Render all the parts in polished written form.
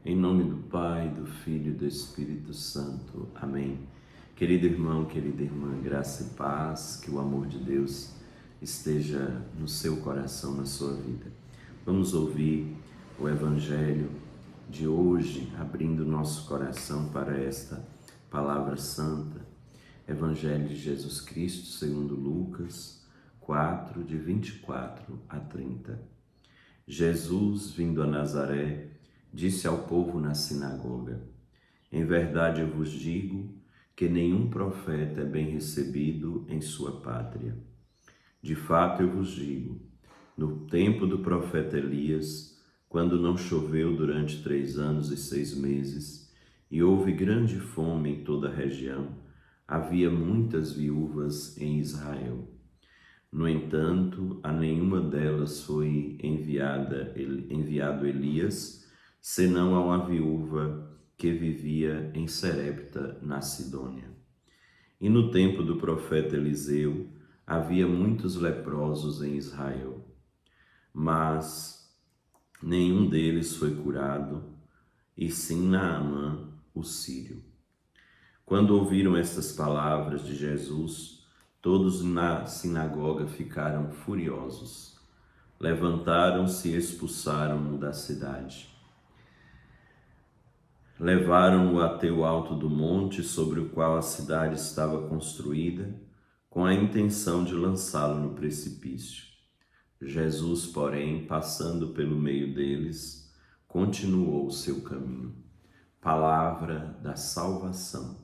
Em nome do Pai, do Filho e do Espírito Santo. Amém. Querido irmão, querida irmã, graça e paz, que o amor de Deus esteja no seu coração, na sua vida. Vamos ouvir o Evangelho de hoje, abrindo nosso coração para esta palavra santa. Evangelho de Jesus Cristo, segundo Lucas 4, de 24 a 30. Jesus, vindo a Nazaré, disse ao povo na sinagoga: Em verdade eu vos digo que nenhum profeta é bem recebido em sua pátria. De fato eu vos digo, no tempo do profeta Elias, quando não choveu durante 3 anos e 6 meses, e houve grande fome em toda a região, havia muitas viúvas em Israel. No entanto, a nenhuma delas foi enviado Elias, senão a uma viúva que vivia em Serepta, na Sidônia. E no tempo do profeta Eliseu, havia muitos leprosos em Israel, mas nenhum deles foi curado, e sim Naamã, o sírio. Quando ouviram estas palavras de Jesus, todos na sinagoga ficaram furiosos. Levantaram-se e expulsaram-no da cidade. Levaram-no até o alto do monte sobre o qual a cidade estava construída, com a intenção de lançá-lo no precipício. Jesus, porém, passando pelo meio deles, continuou o seu caminho. Palavra da salvação.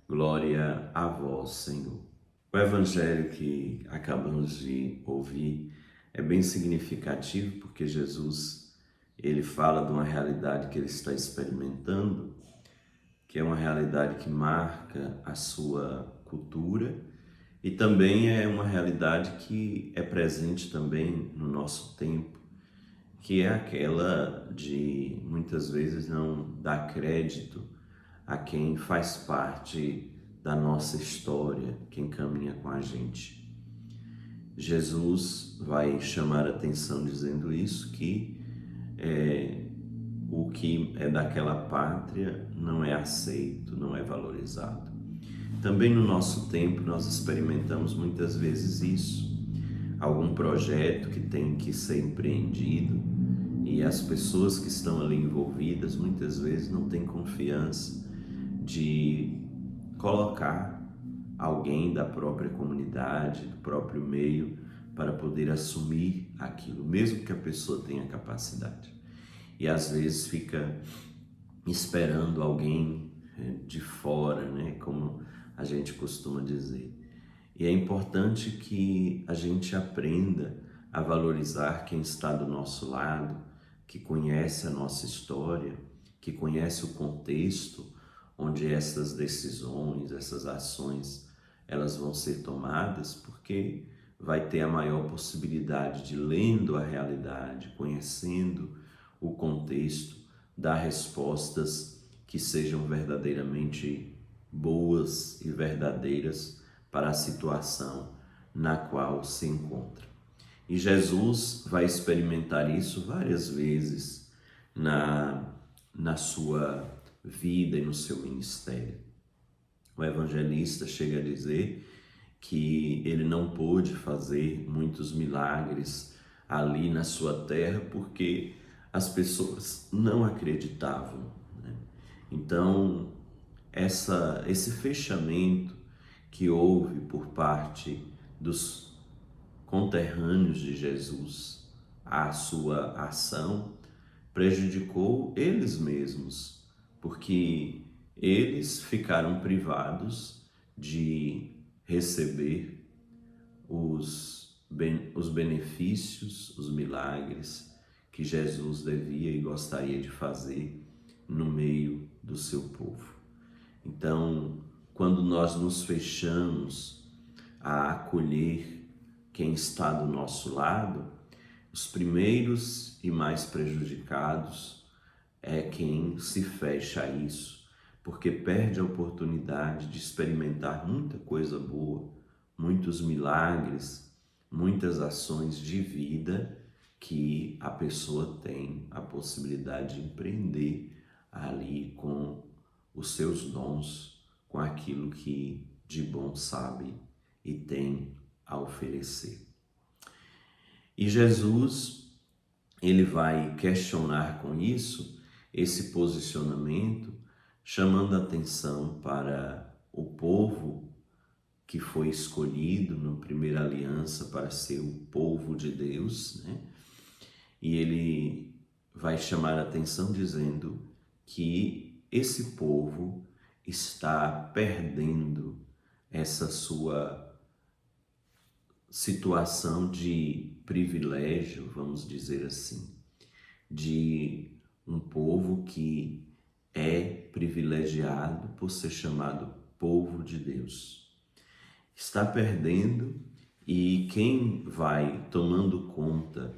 Glória a vós, Senhor. O evangelho que acabamos de ouvir é bem significativo porque Jesus, ele fala de uma realidade que ele está experimentando, que é uma realidade que marca a sua cultura e também é uma realidade que é presente também no nosso tempo, que é aquela de muitas vezes não dar crédito a quem faz parte da nossa história, quem caminha com a gente. Jesus vai chamar a atenção dizendo isso, que o que é daquela pátria não é aceito, não é valorizado. Também no nosso tempo nós experimentamos muitas vezes isso. Algum projeto que tem que ser empreendido e as pessoas que estão ali envolvidas muitas vezes não têm confiança de colocar alguém da própria comunidade, do próprio meio, para poder assumir aquilo, mesmo que a pessoa tenha capacidade. E às vezes fica esperando alguém de fora, né, como a gente costuma dizer. E é importante que a gente aprenda a valorizar quem está do nosso lado, que conhece a nossa história, que conhece o contexto onde essas decisões, essas ações, elas vão ser tomadas, porque vai ter a maior possibilidade de, lendo a realidade, conhecendo o contexto, dar respostas que sejam verdadeiramente boas e verdadeiras para a situação na qual se encontra. E Jesus vai experimentar isso várias vezes na sua vida e no seu ministério. O evangelista chega a dizer que ele não pôde fazer muitos milagres ali na sua terra porque as pessoas não acreditavam, né? Então, esse fechamento que houve por parte dos conterrâneos de Jesus à sua ação prejudicou eles mesmos, porque eles ficaram privados de receber os benefícios, os milagres que Jesus devia e gostaria de fazer no meio do seu povo. Então, quando nós nos fechamos a acolher quem está do nosso lado, os primeiros e mais prejudicados é quem se fecha a isso, porque perde a oportunidade de experimentar muita coisa boa, muitos milagres, muitas ações de vida que a pessoa tem a possibilidade de empreender ali com os seus dons, com aquilo que de bom sabe e tem a oferecer. E Jesus, ele vai questionar com isso esse posicionamento, chamando a atenção para o povo que foi escolhido na primeira aliança para ser o povo de Deus, né? E ele vai chamar a atenção dizendo que esse povo está perdendo essa sua situação de privilégio, vamos dizer assim, de um povo que é privilegiado por ser chamado povo de Deus. Está perdendo, e quem vai tomando conta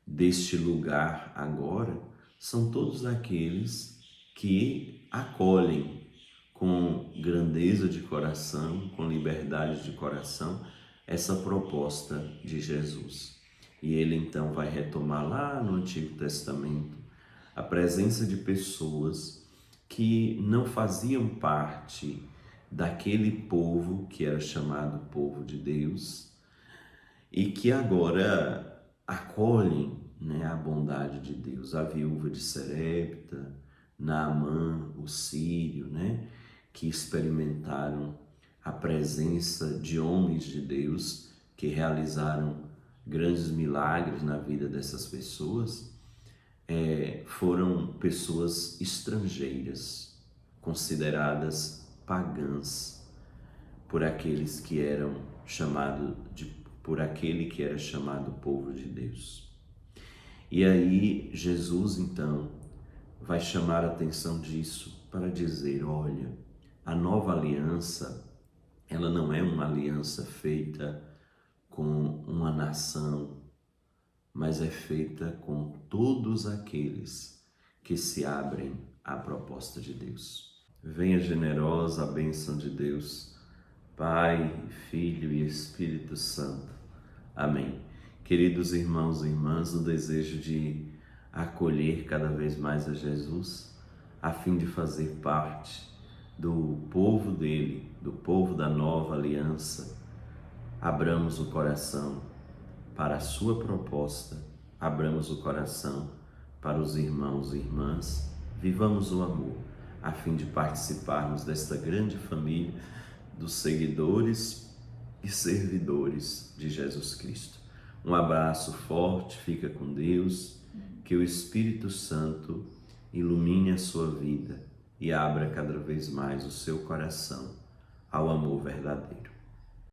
deste lugar agora são todos aqueles que acolhem com grandeza de coração, com liberdade de coração, essa proposta de Jesus. E ele então vai retomar lá no Antigo Testamento a presença de pessoas que não faziam parte daquele povo que era chamado povo de Deus e que agora acolhem, né, a bondade de Deus. A viúva de Serepta, Naamã, o sírio, né, que experimentaram a presença de homens de Deus que realizaram grandes milagres na vida dessas pessoas, foram pessoas estrangeiras, consideradas pagãs por aqueles que eram por aquele que era chamado povo de Deus. E aí Jesus então vai chamar a atenção disso para dizer, olha, a nova aliança, ela não é uma aliança feita com uma nação, mas é feita com todos aqueles que se abrem à proposta de Deus. Venha generosa a bênção de Deus, Pai, Filho e Espírito Santo. Amém. Queridos irmãos e irmãs, no desejo de acolher cada vez mais a Jesus, a fim de fazer parte do povo dele, do povo da nova aliança, abramos o coração para a sua proposta, abramos o coração para os irmãos e irmãs, vivamos o amor, a fim de participarmos desta grande família dos seguidores e servidores de Jesus Cristo. Um abraço forte, fica com Deus, que o Espírito Santo ilumine a sua vida e abra cada vez mais o seu coração ao amor verdadeiro.